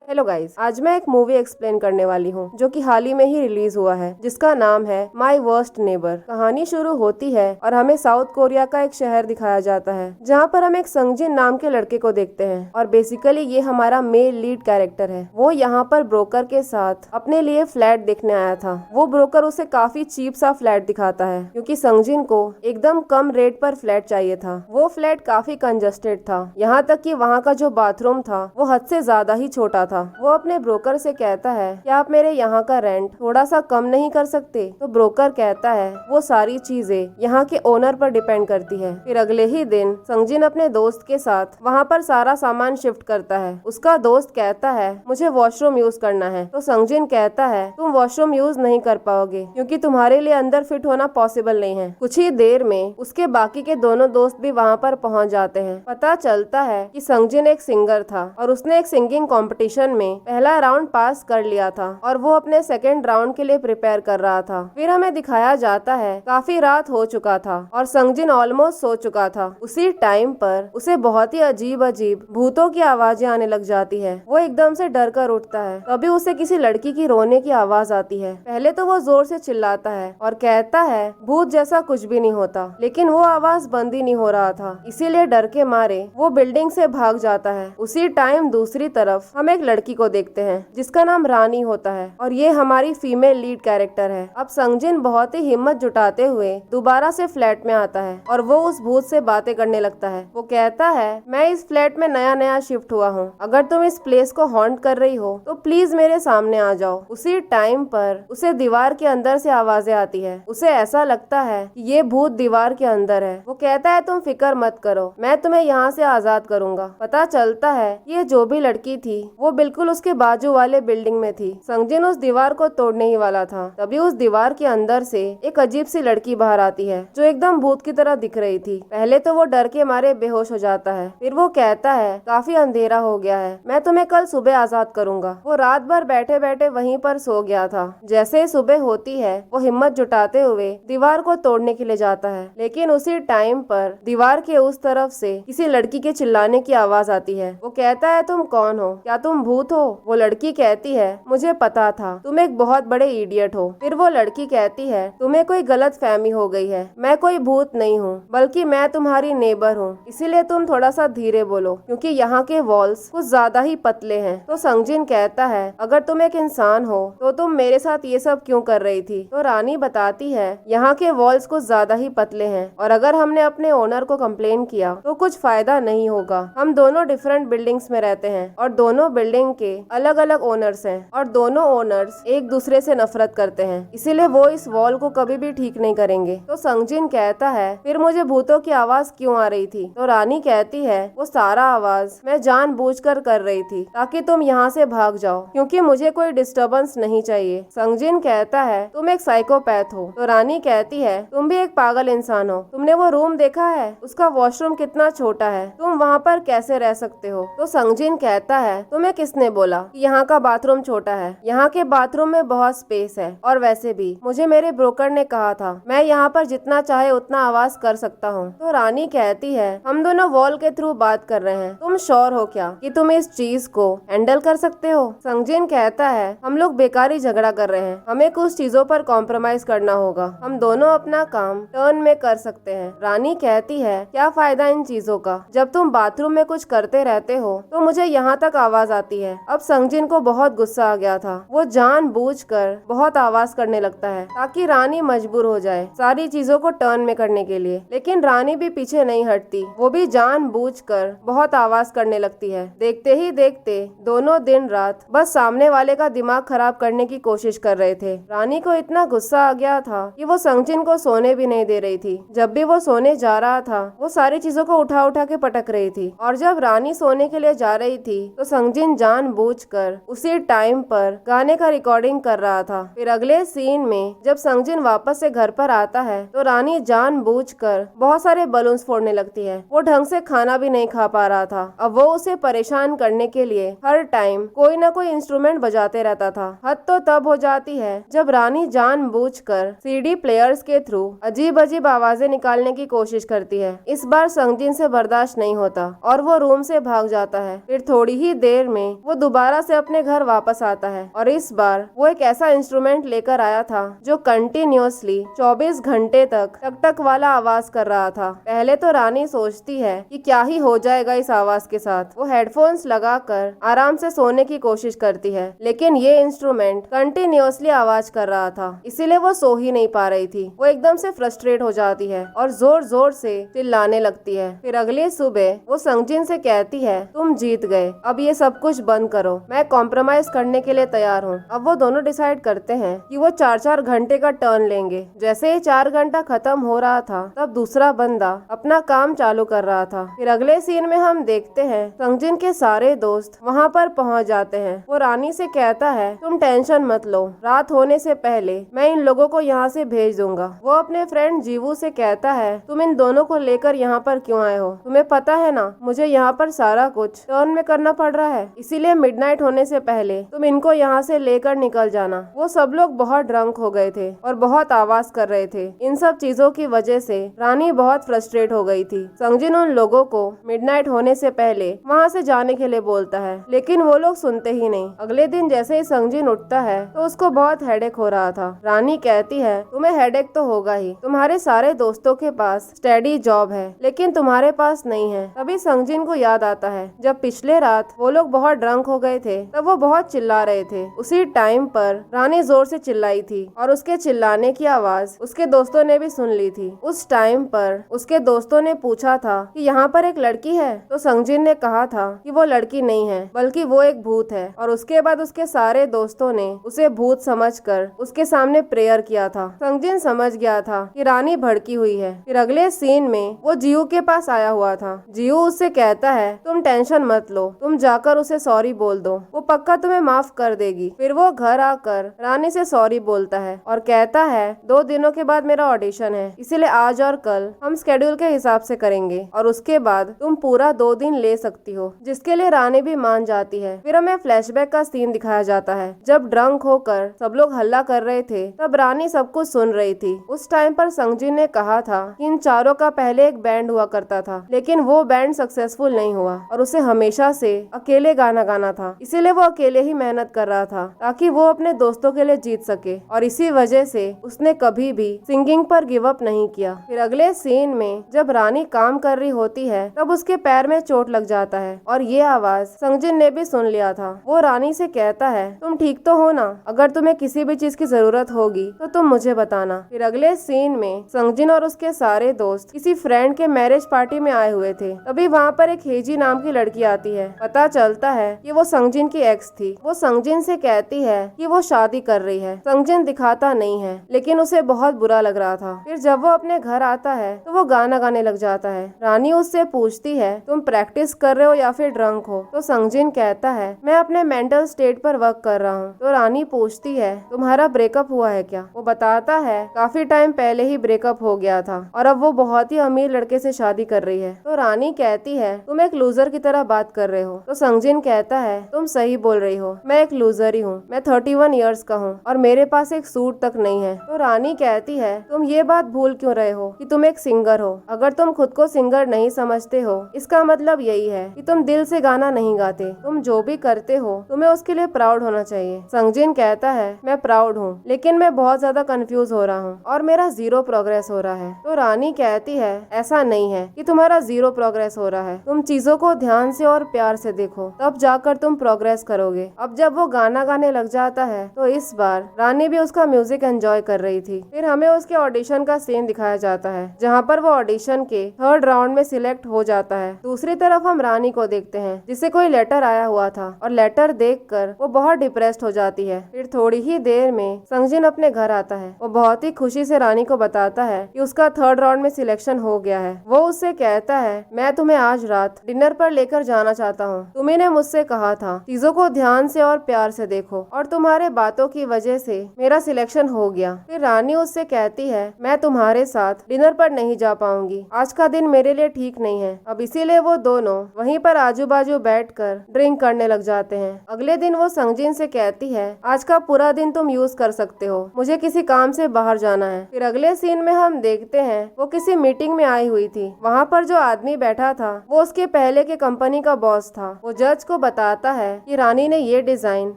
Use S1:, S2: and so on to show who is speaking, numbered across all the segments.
S1: Hello guys, आज मैं एक मूवी एक्सप्लेन करने वाली हूँ जो कि हाल ही में ही रिलीज हुआ है, जिसका नाम है माई वर्स्ट नेबर। कहानी शुरू होती है और हमें साउथ कोरिया का एक शहर दिखाया जाता है, जहाँ पर हम एक संगजिन नाम के लड़के को देखते हैं और बेसिकली ये हमारा मेल लीड कैरेक्टर है। वो यहाँ पर ब्रोकर के साथ अपने लिए फ्लैट देखने आया था। वो ब्रोकर उसे काफी चीप सा फ्लैट दिखाता है क्योंकि संगजिन को एकदम कम रेट पर फ्लैट चाहिए था। वो फ्लैट काफी कंजस्टेड था, यहाँ तक कि वहाँ का जो बाथरूम था वो हद से ज्यादा ही छोटा था। वो अपने ब्रोकर से कहता है कि आप मेरे यहाँ का रेंट थोड़ा सा कम नहीं कर सकते? तो ब्रोकर कहता है वो सारी चीजें यहाँ के ओनर पर डिपेंड करती है। फिर अगले ही दिन संगजिन अपने दोस्त के साथ वहाँ पर सारा सामान शिफ्ट करता है। उसका दोस्त कहता है मुझे वॉशरूम यूज करना है, तो संगजिन कहता है तुम वॉशरूम यूज नहीं कर पाओगे क्योंकि तुम्हारे लिए अंदर फिट होना पॉसिबल नहीं है। कुछ ही देर में उसके बाकी के दोनों दोस्त भी वहाँ पर पहुँच जाते हैं। पता चलता है कि संगजिन एक सिंगर था और उसने एक सिंगिंग कंपटीशन में पहला राउंड पास कर लिया था और वो अपने सेकेंड राउंड के लिए प्रिपेयर कर रहा था। फिर हमें दिखाया जाता है काफी रात हो चुका था और संगजिन ऑलमोस्ट सो चुका था। उसी टाइम पर उसे बहुत ही अजीब अजीब भूतों की आवाजें आने लग जाती है। वो एकदम से डर कर उठता है। तभी उसे किसी लड़की की रोने की आवाज आती है। पहले तो वो जोर से चिल्लाता है और कहता है भूत जैसा कुछ भी नहीं होता, लेकिन वो आवाज बंद ही नहीं हो रहा था। इसीलिए डर के मारे वो बिल्डिंग से भाग जाता है। उसी टाइम दूसरी तरफ हम एक लड़की को देखते हैं जिसका नाम रानी होता है और ये हमारी फीमेल लीड कैरेक्टर है। अब संगजिन बहुत ही हिम्मत जुटाते हुए दोबारा से फ्लैट में आता है और वो उस भूत से बातें करने लगता है। वो कहता है मैं इस फ्लैट में नया नया शिफ्ट हुआ हूँ, अगर तुम इस प्लेस को हॉन्ट कर रही हो तो प्लीज मेरे सामने आ जाओ। उसी टाइम पर उसे दीवार के अंदर से आवाजें आती है। उसे ऐसा लगता है कि ये भूत दीवार के अंदर है। वो कहता है तुम फिक्र मत करो, मैं तुम्हें यहाँ से आजाद करूंगा। पता चलता है ये जो भी लड़की थी वो बिल्कुल उसके बाजू वाले बिल्डिंग में थी। संगजिन उस दीवार को तोड़ने ही वाला था, तभी उस दीवार के अंदर से एक अजीब सी लड़की बाहर आती है जो एकदम भूत की तरह दिख रही थी। पहले तो वो डर के मारे बेहोश हो जाता है। फिर वो कहता है काफी अंधेरा हो गया है, मैं तुम्हें कल सुबह आजाद करूंगा। वो रात भर बैठे बैठे वहीं पर सो गया था। जैसे ही सुबह होती है वो हिम्मत जुटाते हुए दीवार को तोड़ने के लिए जाता है, लेकिन उसी टाइम पर दीवार के उस तरफ से किसी लड़की के चिल्लाने की आवाज आती है। वो कहता है तुम कौन हो, क्या तुम भूत हो? वो लड़की कहती है मुझे पता था, तुम एक बहुत बड़े इडियट हो। फिर वो लड़की कहती है तुम्हें कोई गलत फहमी हो गई है, मैं कोई भूत नहीं हूँ बल्कि मैं तुम्हारी नेबर हूँ, इसीलिए तुम थोड़ा सा धीरे बोलो क्योंकि यहाँ के वॉल्स कुछ ज्यादा ही पतले हैं। तो संगजिन कहता है अगर तुम एक इंसान हो तो तुम मेरे साथ ये सब क्यों कर रही थी? तो रानी बताती है यहाँ के वॉल्स कुछ ज्यादा ही पतले हैं और अगर हमने अपने ओनर को कंप्लेन किया तो कुछ फायदा नहीं होगा। हम दोनों डिफरेंट बिल्डिंग्स में रहते हैं और दोनों बिल्डिंग के अलग अलग ओनर्स हैं और दोनों ओनर्स एक दूसरे से नफरत करते हैं, इसीलिए वो इस वॉल को कभी भी ठीक नहीं करेंगे। तो संगजिन कहता है फिर मुझे भूतों की आवाज क्यों आ रही थी? तो रानी कहती है वो सारा आवाज मैं जानबूझकर कर रही थी ताकि तुम यहाँ से भाग जाओ क्योंकि मुझे कोई डिस्टर्बेंस नहीं चाहिए। संगजिन कहता है तुम एक साइकोपैथ हो। तो रानी कहती है तुम भी एक पागल इंसान हो। तुमने वो रूम देखा है? उसका वॉशरूम कितना छोटा है, तुम वहाँ पर कैसे रह सकते हो? तो संगजिन कहता है तुम्हें किसने बोला कि यहाँ का बाथरूम छोटा है? यहाँ के बाथरूम में बहुत स्पेस है और वैसे भी मुझे मेरे ब्रोकर ने कहा था मैं यहाँ पर जितना चाहे उतना आवाज कर सकता हूँ। तो रानी कहती है हम दोनों वॉल के थ्रू बात कर रहे हैं, तुम श्योर हो क्या कि तुम इस चीज को हैंडल कर सकते हो? संगजिन कहता है हम लोग बेकारी झगड़ा कर रहे हैं, हमें कुछ चीजों पर कॉम्प्रोमाइज करना होगा, हम दोनों अपना काम टर्न में कर सकते हैं। रानी कहती है क्या फायदा इन चीजों का, जब तुम बाथरूम में कुछ करते रहते हो तो मुझे यहाँ तक आवाज आती है। अब संगजिन को बहुत गुस्सा आ गया था। वो जानबूझकर बहुत आवाज करने लगता है ताकि रानी मजबूर हो जाए सारी चीजों को टर्न में करने के लिए, लेकिन रानी भी पीछे नहीं हटती। वो भी जानबूझकर बहुत आवाज करने लगती है। देखते ही देखते दोनों दिन रात बस सामने वाले का दिमाग खराब करने की कोशिश कर रहे थे। रानी को इतना गुस्सा आ गया था कि वो संगजिन को सोने भी नहीं दे रही थी। जब भी वो सोने जा रहा था वो सारी चीजों को उठा उठा के पटक रही थी और जब रानी सोने के लिए जा रही थी तो संगजिन जानबूझकर उसी टाइम पर गाने का रिकॉर्डिंग कर रहा था। फिर अगले सीन में जब संगजिन वापस से घर पर आता है तो रानी जानबूझकर बहुत सारे बलून्स फोड़ने लगती है। वो ढंग से खाना भी नहीं खा पा रहा था। अब वो उसे परेशान करने के लिए हर टाइम कोई ना कोई इंस्ट्रूमेंट बजाते रहता था। हद तो तब हो जाती है जब रानी जानबूझकर सीडी प्लेयर्स के थ्रू अजीब अजीब आवाजें निकालने की कोशिश करती है। इस बार संगजिन से बर्दाश्त नहीं होता और वो रूम से भाग जाता है। फिर थोड़ी ही देर में वो दोबारा से अपने घर वापस आता है और इस बार वो एक ऐसा इंस्ट्रूमेंट लेकर आया था जो कंटिन्यूअसली 24 घंटे तक टक टक वाला आवाज कर रहा था। पहले तो रानी सोचती है कि क्या ही हो जाएगा इस आवाज के साथ। वो हेडफोन्स लगाकर आराम से सोने की कोशिश करती है, लेकिन ये इंस्ट्रूमेंट कंटिन्यूअसली आवाज कर रहा था, इसीलिए वो सो ही नहीं पा रही थी। वो एकदम से फ्रस्ट्रेट हो जाती है और जोर जोर से चिल्लाने लगती है। फिर अगली सुबह वो संगजिन से कहती है, तुम जीत गए, अब ये सब कुछ बंद करो, मैं कॉम्प्रोमाइज करने के लिए तैयार हूँ। अब वो दोनों डिसाइड करते हैं कि वो 4-4 घंटे का टर्न लेंगे। जैसे ही 4 घंटा खत्म हो रहा था तब दूसरा बंदा अपना काम चालू कर रहा था। फिर अगले सीन में हम देखते हैं संगजिन के सारे दोस्त वहाँ पर पहुँच जाते हैं। वो रानी से कहता है, तुम टेंशन मत लो, रात होने से पहले मैं इन लोगों को यहाँ से भेज दूंगा। वो अपने फ्रेंड जीवू से कहता है, तुम इन दोनों को लेकर यहाँ पर क्यों आए हो? तुम्हें पता है ना, मुझे यहाँ पर सारा कुछ टर्न में करना पड़ रहा है, इसीलिए मिडनाइट होने से पहले तुम इनको यहाँ से लेकर निकल जाना। वो सब लोग बहुत ड्रंक हो गए थे और बहुत आवाज कर रहे थे। इन सब चीजों की वजह से रानी बहुत फ्रस्ट्रेट हो गई थी। संगजिन उन लोगों को मिडनाइट होने से पहले वहाँ से जाने के लिए बोलता है, लेकिन वो लोग सुनते ही नहीं। अगले दिन जैसे ही संगजिन उठता है तो उसको बहुत हेडेक हो रहा था। रानी कहती है, तुम्हें हेडेक तो होगा ही, तुम्हारे सारे दोस्तों के पास स्टडी जॉब है, लेकिन तुम्हारे पास नहीं है। तभी संगजिन को याद आता है जब पिछले रात वो लोग बहुत ड्रंक हो गए थे, तब वो बहुत चिल्ला रहे थे। उसी टाइम पर रानी जोर से चिल्लाई थी और उसके चिल्लाने की आवाज उसके दोस्तों ने भी सुन ली थी। उस टाइम पर उसके दोस्तों ने पूछा था कि यहाँ पर एक लड़की है, तो संगजिन ने कहा था कि वो लड़की नहीं है बल्कि वो एक भूत है। और उसके बाद उसके सारे दोस्तों ने उसे भूत समझकर उसके सामने प्रेयर किया था। संगजिन समझ गया था कि रानी भड़की हुई है। फिर अगले सीन में वो जियू के पास आया हुआ था। जियू उससे कहता है, तुम टेंशन मत लो, तुम जाकर उसे सॉरी बोल दो, वो पक्का तुम्हें माफ कर देगी। फिर वो घर आकर रानी से सॉरी बोलता है और कहता है, 2 दिनों के बाद मेरा ऑडिशन है, इसीलिए आज और कल हम स्केड्यूल के हिसाब से करेंगे और उसके बाद तुम पूरा 2 दिन ले सकती हो, जिसके लिए रानी भी मान जाती है। फिर हमें फ्लैशबैक का सीन दिखाया जाता है। जब ड्रंक होकर सब लोग हल्ला कर रहे थे तब रानी सब कुछ सुन रही थी। उस टाइम पर संगजिन ने कहा था कि इन चारों का पहले एक बैंड हुआ करता था, लेकिन वो बैंड सक्सेसफुल नहीं हुआ और उसे हमेशा से अकेले गाना गाना था, इसीलिए वो अकेले ही मेहनत कर रहा था ताकि वो अपने दोस्तों के लिए जीत सके, और इसी वजह से उसने कभी भी सिंगिंग पर गिव अप नहीं किया। फिर अगले सीन में जब रानी काम कर रही होती है तब उसके पैर में चोट लग जाता है और ये आवाज संगजिन ने भी सुन लिया था। वो रानी से कहता है, तुम ठीक तो हो ना? अगर तुम्हें किसी भी चीज की जरूरत होगी तो तुम मुझे बताना। फिर अगले सीन में संगजिन और उसके सारे दोस्त किसी फ्रेंड के मैरिज पार्टी में आए हुए थे। तभी वहाँ पर एक हेजी नाम की लड़की आती है। पता चलता है कि वो संगजिन की एक्स थी। वो संगजिन से कहती है कि वो शादी कर रही है। संगजिन दिखाता नहीं है, लेकिन उसे बहुत बुरा लग रहा था। फिर जब वो अपने घर आता है तो वो गाना गाने लग जाता है। रानी उससे पूछती है, तुम प्रैक्टिस कर रहे हो या फिर ड्रंक हो? तो संगजिन कहता है, मैं अपने मेंटल स्टेट पर वर्क कर रहा हूँ। तो रानी पूछती है, तुम्हारा ब्रेकअप हुआ है क्या? वो बताता है, काफी टाइम पहले ही ब्रेकअप हो गया था और अब वो बहुत ही अमीर लड़के से शादी कर रही है। तो रानी कहती है, तुम एक लूजर की तरह बात कर रहे हो। तो संगजिन कहता है, तुम सही बोल रही हो, मैं एक लूजर ही हूँ। मैं 31 ईयर्स का हूँ और मेरे पास एक सूट तक नहीं है। तो रानी कहती है, तुम ये बात भूल क्यों रहे हो कि तुम एक सिंगर हो? अगर तुम खुद को सिंगर नहीं समझते हो, इसका मतलब यही है कि तुम दिल से गाना नहीं गाते। तुम जो भी करते हो तुम्हें उसके लिए प्राउड होना चाहिए। संगजिन कहता है, मैं प्राउड हूँ, लेकिन मैं बहुत ज्यादा कंफ्यूज हो रहा हूँ और मेरा 0 प्रोग्रेस हो रहा है। तो रानी कहती है, ऐसा नहीं है कि तुम्हारा 0 प्रोग्रेस हो रहा है, तुम चीजों को ध्यान से और प्यार से देखो, तब जाकर तुम प्रोग्रेस करोगे। अब जब वो गाना गाने लग जाता है तो इस बार रानी भी उसका म्यूजिक एंजॉय कर रही थी। फिर हमें उसके ऑडिशन का सीन दिखाया जाता है, जहाँ पर वो ऑडिशन के 3rd राउंड में सिलेक्ट हो जाता है। दूसरी तरफ हम रानी को देखते हैं, जिसे कोई लेटर आया हुआ था और लेटर देखकर वो बहुत डिप्रेस्ड हो जाती है। फिर थोड़ी ही देर में संगजिन अपने घर आता है। वो बहुत ही खुशी से रानी को बताता है कि उसका 3rd राउंड में सिलेक्शन हो गया है। वो उससे कहता है, मैं तुम्हें आज रात डिनर पर लेकर जाना चाहता हूँ। तुम्ही ने मुझसे कहा था चीजों को ध्यान से और प्यार से देखो, और तुम्हारे बातों की वजह से मेरा सिलेक्शन हो गया। फिर रानी उससे कहती है, मैं तुम्हारे साथ डिनर पर नहीं जा पाऊंगी, आज का दिन मेरे लिए ठीक नहीं है। अब इसीलिए वो दोनों वहीं पर आजू बाजू बैठकर ड्रिंक करने लग जाते हैं। अगले दिन वो संगजिन से कहती है, आज का पूरा दिन तुम यूज कर सकते हो, मुझे किसी काम से बाहर जाना है। फिर अगले सीन में हम देखते हैं वो किसी मीटिंग में आई हुई थी। वहाँ पर जो आदमी बैठा था वो उसके पहले के कंपनी का बॉस था। वो जज को बताता है कि रानी ने ये डिजाइन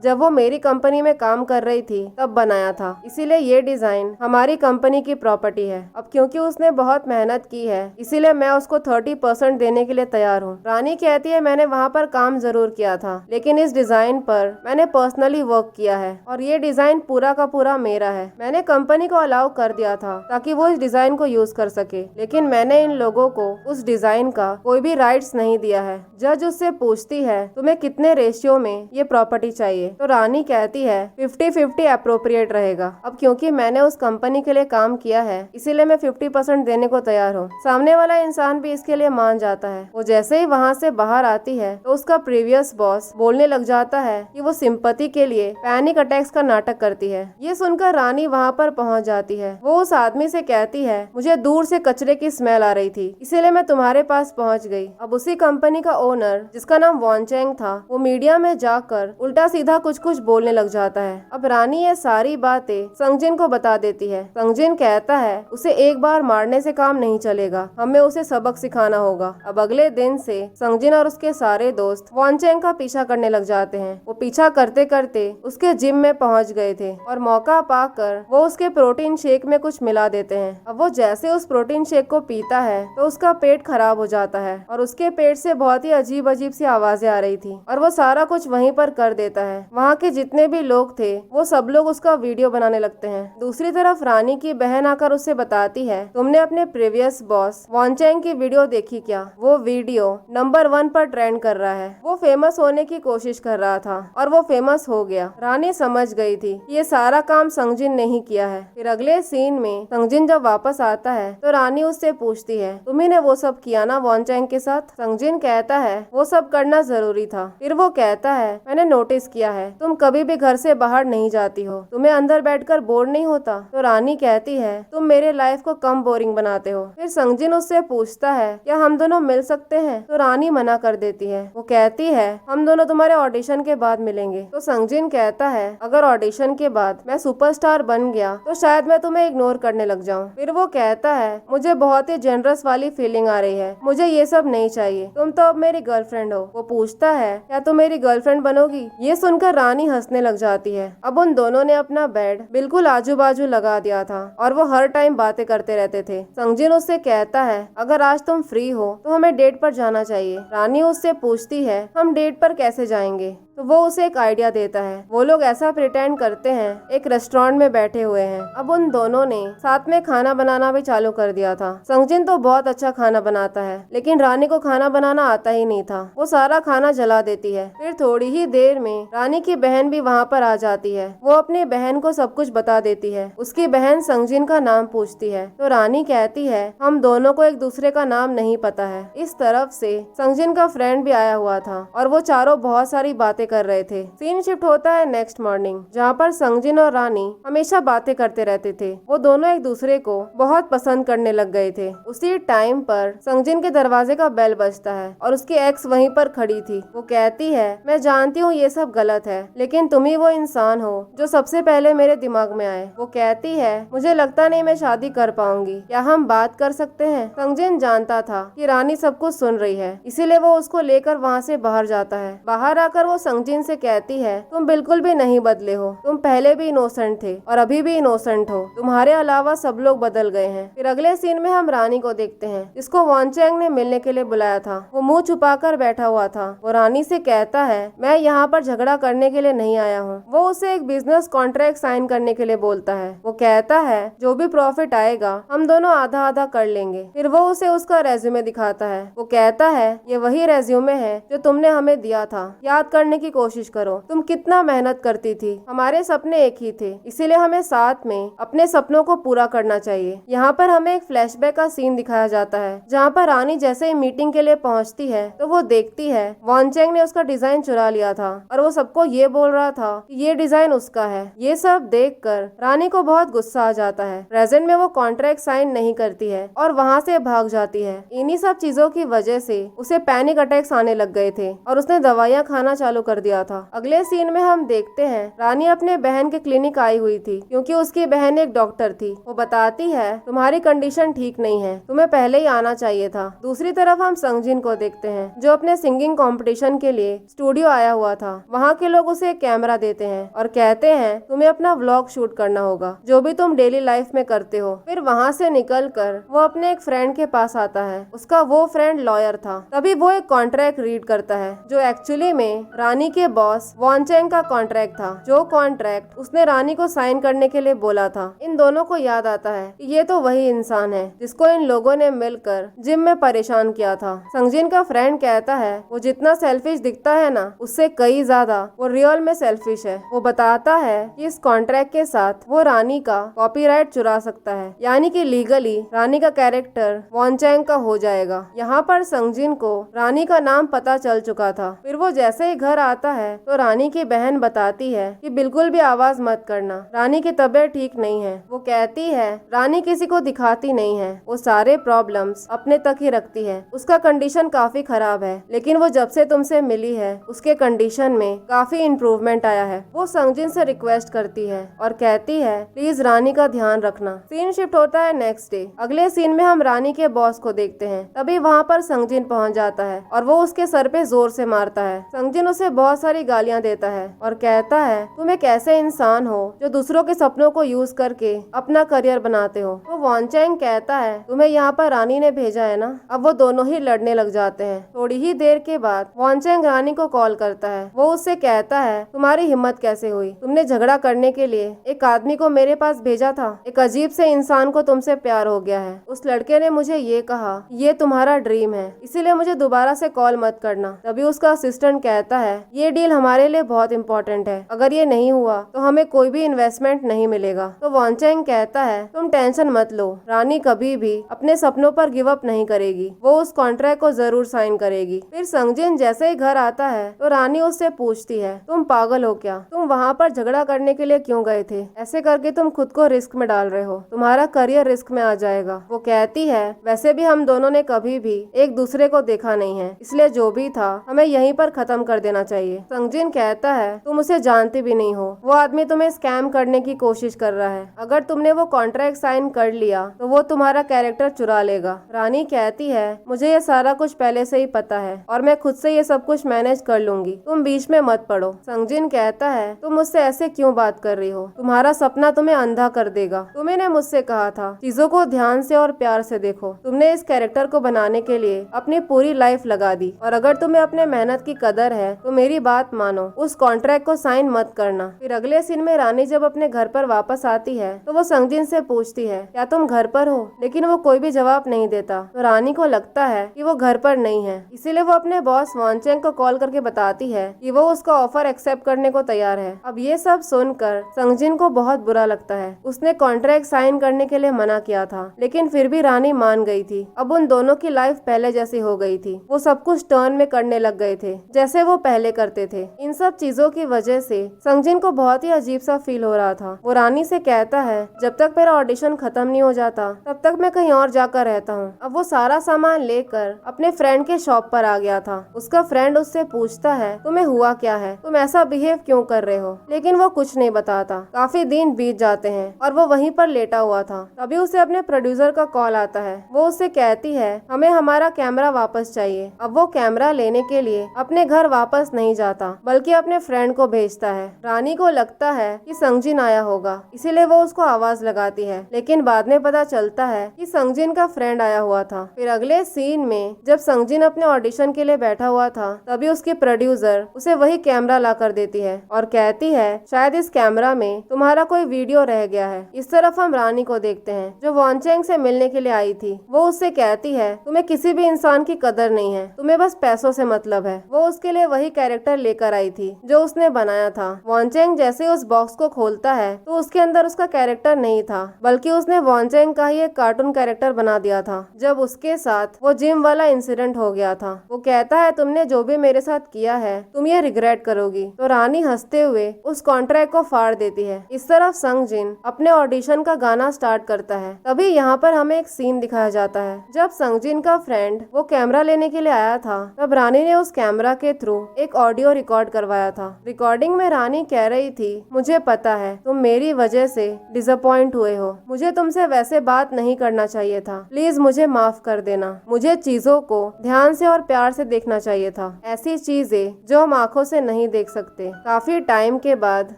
S1: जब वो मेरी कंपनी में काम कर रही थी तब बनाया था, इसीलिए ये डिजाइन हमारी कंपनी की प्रॉपर्टी है। अब क्योंकि उसने बहुत मेहनत की है इसीलिए मैं उसको 30% देने के लिए तैयार हूँ। रानी कहती है मैंने वहाँ पर काम जरूर किया था लेकिन इस डिजाइन पर मैंने पर्सनली वर्क किया है और ये डिजाइन पूरा का पूरा मेरा है। मैंने कंपनी को अलाउ कर दिया था ताकि वो इस डिजाइन को यूज कर सके, लेकिन मैंने इन लोगों को उस डिजाइन का कोई भी राइट्स नहीं दिया है। जज उससे पूछती है तुम्हें कितने रेशियो में ये प्रॉपर्टी चाहिए, तो रानी कहती है 50-50 अप्रोप्रिएट रहेगा। अब क्योंकि मैंने उस कंपनी के लिए काम किया है इसीलिए मैं 50% देने को तैयार हूँ। सामने वाला इंसान भी इसके लिए मान जाता है। वो जैसे ही वहाँ से बाहर आती है तो उसका प्रीवियस बॉस बोलने लग जाता है कि वो सिंपैथी के लिए पैनिक अटैक्स का नाटक करती है। ये सुनकर रानी वहाँ पर पहुँच जाती है। वो उस आदमी से कहती है मुझे दूर से कचरे की स्मेल आ रही थी इसीलिए मैं तुम्हारे पास पहुँच गई। अब उसी कंपनी का ओनर जिसका नाम वॉन्चेंग था वो मीडिया में जाकर उल्टा सीधा कुछ कुछ बोलने लग जाता है। अब रानी ये सारी बातें संगजिन को बता देती है। संगजिन कहता है उसे एक बार मारने से काम नहीं चलेगा, हमें उसे सबक सिखाना होगा। अब अगले दिन से संगजिन और उसके सारे दोस्त वॉन्चेंग का पीछा करने लग जाते हैं। वो पीछा करते करते उसके जिम में पहुंच गए थे और मौका पाकर वो उसके प्रोटीन शेक में कुछ मिला देते हैं। अब वो जैसे उस प्रोटीन शेक को पीता है तो उसका पेट खराब हो जाता है और उसके पेट से बहुत ही अजीब अजीब सी आवाजें आ रही थी और वो सारा कुछ वहीं पर कर देता है। वहाँ के जितने भी लोग थे वो सब लोग उसका वीडियो बनाने लगते हैं। दूसरी तरफ रानी की बहन आकर उससे बताती है तुमने अपने प्रीवियस बॉस वॉन्चेंग की वीडियो देखी क्या? वो वीडियो नंबर 1 पर ट्रेंड कर रहा है। वो फेमस होने की कोशिश कर रहा था और वो फेमस हो गया। रानी समझ गई थी ये सारा काम संगजिन ने ही किया है। फिर अगले सीन में संगजिन जब वापस आता है तो रानी उससे पूछती है तुम्ही ने वो सब किया ना वॉन्चेंग के साथ? संगजिन कहता है वो सब करना जरूरी था। फिर वो कहता है मैंने नोटिस किया है तुम कभी भी घर से बाहर नहीं जाती हो, तुम्हें अंदर बैठकर बोर नहीं होता? तो रानी कहती है तुम मेरे लाइफ को कम बोरिंग बनाते हो। फिर संगजिन उससे पूछता है क्या हम दोनों मिल सकते हैं? तो रानी मना कर देती है। वो कहती है हम दोनों तुम्हारे ऑडिशन के बाद मिलेंगे। तो संगजिन कहता है अगर ऑडिशन के बाद मैं सुपरस्टार बन गया तो शायद मैं तुम्हें इग्नोर करने लग जाऊं। फिर वो कहता है मुझे बहुत ही जेनरस वाली फीलिंग आ रही है, मुझे ये सब नहीं चाहिए, तुम तो अब मेरी गर्लफ्रेंड हो। वो पूछता है क्या तुम मेरी गर्लफ्रेंड बनोगी? ये सुनकर रानी हंसने लग जाती है। अब उन दोनों ने अपना बेड बिल्कुल आजू बाजू लगा दिया था और वो हर टाइम बातें करते रहते थे। संगजिन उससे कहता है अगर आज तुम फ्री हो तो हमें डेट पर जाना चाहिए। रानी उससे पूछती है हम डेट पर कैसे जाएंगे? तो वो उसे एक आइडिया देता है। वो लोग ऐसा प्रिटेंड करते हैं एक रेस्टोरेंट में बैठे हुए हैं। अब उन दोनों ने साथ में खाना बनाना भी चालू कर दिया था। संगजिन तो बहुत अच्छा खाना बनाता है लेकिन रानी को खाना बनाना आता ही नहीं था। वो सारा खाना जला देती है। फिर थोड़ी ही देर में रानी की बहन भी वहाँ पर आ जाती है। वो अपनी बहन को सब कुछ बता देती है। उसकी बहन संगजिन का नाम पूछती है तो रानी कहती है हम दोनों को एक दूसरे का नाम नहीं पता है। इस तरफ से संगजिन का फ्रेंड भी आया हुआ था और वो चारों बहुत सारी बातें कर रहे थे। सीन शिफ्ट होता है नेक्स्ट मॉर्निंग जहाँ पर संगजिन और रानी हमेशा बातें करते रहते थे। वो दोनों एक दूसरे को बहुत पसंद करने लग गए थे। उसी टाइम पर संगजिन के दरवाजे का बेल बजता है और उसकी एक्स वहीं पर खड़ी थी। वो कहती है मैं जानती हूँ ये सब गलत है लेकिन तुम ही वो इंसान हो जो सबसे पहले मेरे दिमाग में आए। वो कहती है मुझे लगता नहीं मैं शादी कर पाऊंगी, क्या हम बात कर सकते हैं? संगजिन जानता था कि रानी सब कुछ सुन रही है इसीलिए वो उसको लेकर वहाँ से बाहर जाता है। बाहर आकर वो संगजिन से कहती है तुम बिल्कुल भी नहीं बदले हो, तुम पहले भी इनोसेंट थे और अभी भी इनोसेंट हो, तुम्हारे अलावा सब लोग बदल गए हैं। फिर अगले सीन में हम रानी को देखते हैं जिसको वॉन्चेंग ने मिलने के लिए बुलाया था। वो मुंह छुपाकर बैठा हुआ था। वो रानी से कहता है मैं यहाँ पर झगड़ा करने के लिए नहीं आया हूँ। वो उसे एक बिजनेस कॉन्ट्रैक्ट साइन करने के लिए बोलता है। वो कहता है जो भी प्रॉफिट आएगा हम दोनों आधा आधा कर लेंगे। फिर वो उसे उसका रेज्यूमे दिखाता है। वो कहता है ये वही रेज्यूमे है जो तुमने हमें दिया था, याद करने की कोशिश करो, तुम कितना मेहनत करती थी, हमारे सपने एक ही थे इसीलिए हमें साथ में अपने सपनों को पूरा करना चाहिए। यहाँ पर हमें एक फ्लैशबैक का सीन दिखाया जाता है जहाँ पर रानी जैसे ही मीटिंग के लिए पहुँचती है तो वो देखती है वॉन्चेंग ने उसका डिजाइन चुरा लिया था और वो सबको ये बोल रहा था कि ये डिजाइन उसका है। ये सब देखकर रानी को बहुत गुस्सा आ जाता है। प्रेजेंट में वो कॉन्ट्रैक्ट साइन नहीं करती है और वहाँ से भाग जाती है। इन्हीं सब चीजों की वजह से उसे पैनिक अटैक्स आने लग गए थे और उसने दवाइयाँ खाना चालू कर दिया था। अगले सीन में हम देखते हैं रानी अपने बहन के क्लिनिक आई हुई थी क्योंकि उसकी बहन एक डॉक्टर थी। वो बताती है तुम्हारी कंडीशन ठीक नहीं है, तुम्हें पहले ही आना चाहिए था। दूसरी तरफ हम संगजिन को देखते हैं जो अपने सिंगिंग कंपटीशन के लिए स्टूडियो आया हुआ था। वहाँ के लोग उसे एक कैमरा देते हैं और कहते हैं तुम्हें अपना व्लॉग शूट करना होगा जो भी तुम डेली लाइफ में करते हो। फिर वहाँ से निकलकर वो अपने एक फ्रेंड के पास आता है। उसका वो फ्रेंड लॉयर था। तभी वो एक कॉन्ट्रैक्ट रीड करता है जो एक्चुअली में रानी के बॉस वॉन चैंग का कॉन्ट्रैक्ट था, जो कॉन्ट्रैक्ट उसने रानी को साइन करने के लिए बोला था। इन दोनों को याद आता है कि ये तो वही इंसान है जिसको इन लोगों ने मिलकर जिम में परेशान किया था। संगजिन का फ्रेंड कहता है वो जितना सेल्फिश दिखता है ना, उससे कई ज्यादा वो रियल में सेल्फिश है। वो बताता है कि इस कॉन्ट्रैक्ट के साथ वो रानी का कॉपीराइट चुरा सकता है, यानी कि लीगली रानी का कैरेक्टर वॉन चैंग का हो जाएगा। यहाँ पर संगजिन को रानी का नाम पता चल चुका था। फिर वो जैसे ही घर आता है तो रानी की बहन बताती है कि बिल्कुल भी आवाज मत करना, रानी की तबीयत ठीक नहीं है। वो कहती है रानी किसी को दिखाती नहीं है, वो सारे प्रॉब्लम्स अपने तक ही रखती है। उसका कंडीशन काफी खराब है, लेकिन वो जब से तुमसे मिली है उसके कंडीशन में काफी इम्प्रूवमेंट आया है। वो संगजिन से रिक्वेस्ट करती है और कहती है प्लीज रानी का ध्यान रखना। सीन शिफ्ट होता है नेक्स्ट डे। अगले सीन में हम रानी के बॉस को देखते हैं। तभी वहाँ पर संगजिन पहुँच जाता है और वो उसके सर पे जोर से मारता है। संगजिन उसे बहुत सारी गालियाँ देता है और कहता है तुम एक ऐसे इंसान हो जो दूसरों के सपनों को यूज करके अपना करियर बनाते हो। तो वॉन चैंग कहता है तुम्हें यहाँ पर रानी ने भेजा है ना। अब वो दोनों ही लड़ने लग जाते हैं। थोड़ी ही देर के बाद वॉन चैंग रानी को कॉल करता है। वो उससे कहता है तुम्हारी हिम्मत कैसे हुई, तुमने झगड़ा करने के लिए एक आदमी को मेरे पास भेजा था। एक अजीब से इंसान को तुमसे प्यार हो गया है। उस लड़के ने मुझे ये कहा ये तुम्हारा ड्रीम है, इसीलिए मुझे दोबारा से कॉल मत करना। तभी उसका असिस्टेंट कहता है ये डील हमारे लिए बहुत इंपॉर्टेंट है, अगर ये नहीं हुआ तो हमें कोई भी इन्वेस्टमेंट नहीं मिलेगा। तो वॉन चैंग कहता है तुम टेंशन मत लो, रानी कभी भी अपने सपनों पर गिव अप नहीं करेगी, वो उस कॉन्ट्रैक्ट को जरूर साइन करेगी। फिर संगजिन जैसे ही घर आता है तो रानी उससे पूछती है तुम पागल हो क्या, तुम वहाँ पर झगड़ा करने के लिए क्यों गए थे? ऐसे करके तुम खुद को रिस्क में डाल रहे हो, तुम्हारा करियर रिस्क में आ जाएगा। वो कहती है वैसे भी हम दोनों ने कभी भी एक दूसरे को देखा नहीं है, इसलिए जो भी था हमें यहीं पर खत्म कर देना चाहिए। संगजिन कहता है तुम उसे जानते भी नहीं हो, वो आदमी तुम्हें स्कैम करने की कोशिश कर रहा है। अगर तुमने वो कॉन्ट्रैक्ट साइन कर लिया तो वो तुम्हारा कैरेक्टर चुरा लेगा। रानी कहती है मुझे ये सारा कुछ पहले से ही पता है और मैं खुद से ये सब कुछ मैनेज कर लूंगी, तुम बीच में मत पड़ो। संगजिन कहता है तुम मुझसे ऐसे क्यों बात कर रही हो, तुम्हारा सपना तुम्हें अंधा कर देगा। तुमने मुझसे कहा था चीजों को ध्यान से और प्यार से देखो। तुमने इस कैरेक्टर को बनाने के लिए अपनी पूरी लाइफ लगा दी और अगर तुम्हें अपने मेहनत की कदर है तो मेरी बात मानो, उस कॉन्ट्रैक्ट को साइन मत करना। फिर अगले सीन में रानी जब अपने घर पर वापस आती है तो वो संगजिन से पूछती है क्या तुम घर पर हो, लेकिन वो कोई भी जवाब नहीं देता। तो रानी को लगता है कि वो घर पर नहीं है, इसीलिए वो अपने बॉस वॉन चैंग को कॉल करके बताती है कि वो उसका ऑफर एक्सेप्ट करने को तैयार है। अब ये सब सुनकर संगजिन को बहुत बुरा लगता है। उसने कॉन्ट्रैक्ट साइन करने के लिए मना किया था, लेकिन फिर भी रानी मान गई थी। अब उन दोनों की लाइफ पहले जैसी हो गई थी। वो सब कुछ टर्न में करने लग गए थे जैसे वो पहले करते थे। इन सब चीजों की वजह से संगजिन को बहुत ही अजीब सा फील हो रहा था। वो रानी से कहता है जब तक मेरा ऑडिशन खत्म नहीं हो जाता तब तक मैं कहीं और जाकर रहता हूँ। अब वो सारा सामान लेकर अपने फ्रेंड के शॉप पर आ गया था। उसका फ्रेंड उससे पूछता है तुम्हें हुआ क्या है, तुम ऐसा बिहेव क्यों कर रहे हो, लेकिन वो कुछ नहीं बताता। काफी दिन बीत जाते हैं और वो वहीं पर लेटा हुआ था। तभी उसे अपने प्रोड्यूसर का कॉल आता है। वो उससे कहती है हमें हमारा कैमरा वापस चाहिए। अब वो कैमरा लेने के लिए अपने घर वापस नहीं जाता बल्कि अपने फ्रेंड को भेजता है। रानी को लगता है कि संगजिन आया होगा, इसीलिए वो उसको आवाज लगाती है, लेकिन बाद में पता चलता है कि संगजिन का फ्रेंड आया हुआ था। फिर अगले सीन में जब संगजिन अपने ऑडिशन के लिए बैठा हुआ था तभी उसकी प्रोड्यूसर उसे वही कैमरा ला कर देती है और कहती है शायद इस कैमरा में तुम्हारा कोई वीडियो रह गया है। इस तरफ हम रानी को देखते हैं जो वॉन चैंग से मिलने के लिए आई थी। वो उससे कहती है तुम्हें किसी भी इंसान की कदर नहीं है, तुम्हें बस पैसों से मतलब है। वो उसके लिए वही कैरेक्टर लेकर आई थी जो उसने बनाया था। वॉन चैंग जैसे उस बॉक्स को खोलता है तो उसके अंदर उसका कैरेक्टर नहीं था, बल्कि उसने वॉन चैंग का ही एक कार्टून कैरेक्टर बना दिया था जब उसके साथ वो जिम वाला इंसिडेंट हो गया था। वो कहता है तुमने जो भी मेरे साथ किया है तुम ये रिग्रेट करोगी। तो रानी हंसते हुए उस कॉन्ट्रैक्ट को फाड़ देती है। इस तरफ संगजिन अपने ऑडिशन का गाना स्टार्ट करता है। तभी यहाँ पर हमें एक सीन दिखाया जाता है। जब संगजिन का फ्रेंड वो कैमरा लेने के लिए आया था तब रानी ने उस कैमरा के थ्रू एक ऑडियो रिकॉर्ड करवाया था। रिकॉर्डिंग में रानी कह रही थी, मुझे पता है तुम मेरी वजह से डिसअपॉइंट हुए हो, मुझे तुमसे वैसे बात नहीं करना चाहिए था, प्लीज मुझे माफ कर देना, मुझे चीजों को ध्यान से और प्यार से देखना चाहिए था, ऐसी चीजें जो हम आंखों से नहीं देख सकते। काफी टाइम के बाद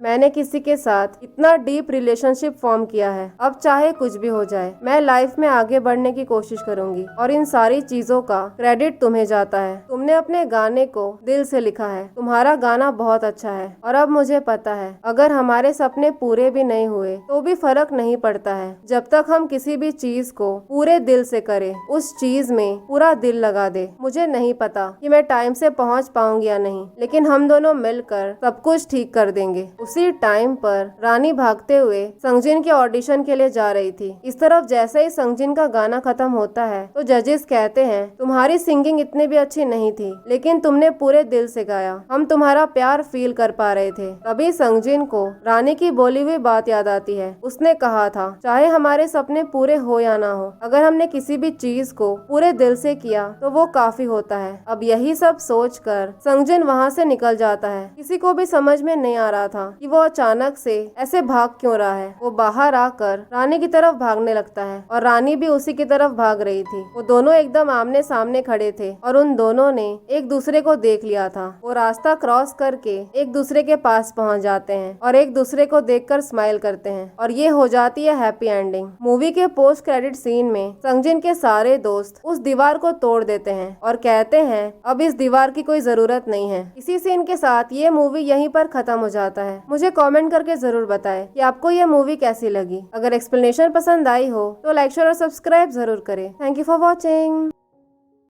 S1: मैंने किसी के साथ इतना डीप रिलेशनशिप फॉर्म किया है, अब चाहे कुछ भी हो जाए मैं लाइफ में आगे बढ़ने की कोशिश करूंगी और इन सारी चीजों का क्रेडिट तुम्हें जाता है। तुमने अपने गाने को दिल से लिखा है, तुम्हारा गाना बहुत अच्छा है और अब मुझे पता है अगर हमारे सपने पूरे भी नहीं हुए तो भी फर्क नहीं पड़ता है, जब तक हम किसी भी चीज को पूरे दिल से करें, उस चीज में पूरा दिल लगा दे। मुझे नहीं पता कि मैं टाइम से पहुंच पाऊंगी या नहीं, लेकिन हम दोनों मिलकर सब कुछ ठीक कर देंगे। उसी टाइम पर रानी भागते हुए संगजिन के ऑडिशन के लिए जा रही थी। इस तरफ जैसे ही संगजिन का गाना खत्म होता है तो जजेस कहते हैं, तुम्हारी सिंगिंग इतनी भी अच्छी नहीं थी, लेकिन तुमने पूरे दिल से गाया, हम तुम्हारा प्यार फील कर पा रहे थे। तभी संगजिन को रानी की बोली हुई बात याद आती है। उसने कहा था, चाहे हमारे सपने पूरे हो या ना हो, अगर हमने किसी भी चीज को पूरे दिल से किया तो वो काफी होता है। अब यही सब सोचकर संगजिन वहाँ से निकल जाता है। किसी को भी समझ में नहीं आ रहा था कि वो अचानक से ऐसे भाग क्यों रहा है। वो बाहर आकर रानी की तरफ भागने लगता है और रानी भी उसी की तरफ भाग रही थी। वो दोनों एकदम आमने सामने खड़े थे और उन दोनों ने एक दूसरे को देख लिया था। वो रास्ता क्रॉस करके एक दूसरे के पास पहुंच जाते हैं और एक दूसरे को देखकर स्माइल करते हैं और ये हो जाती है हैप्पी एंडिंग। मूवी के पोस्ट क्रेडिट सीन में संगजिन के सारे दोस्त उस दीवार को तोड़ देते हैं और कहते हैं अब इस दीवार की कोई जरूरत नहीं है। इसी सीन के साथ ये मूवी यहीं पर खत्म हो जाता है। मुझे कमेंट करके जरूर बताएं कि आपको ये मूवी कैसी लगी। अगर एक्सप्लेनेशन पसंद आई हो तो लाइक शेयर और सब्सक्राइब जरूर करें। Thank you for watching.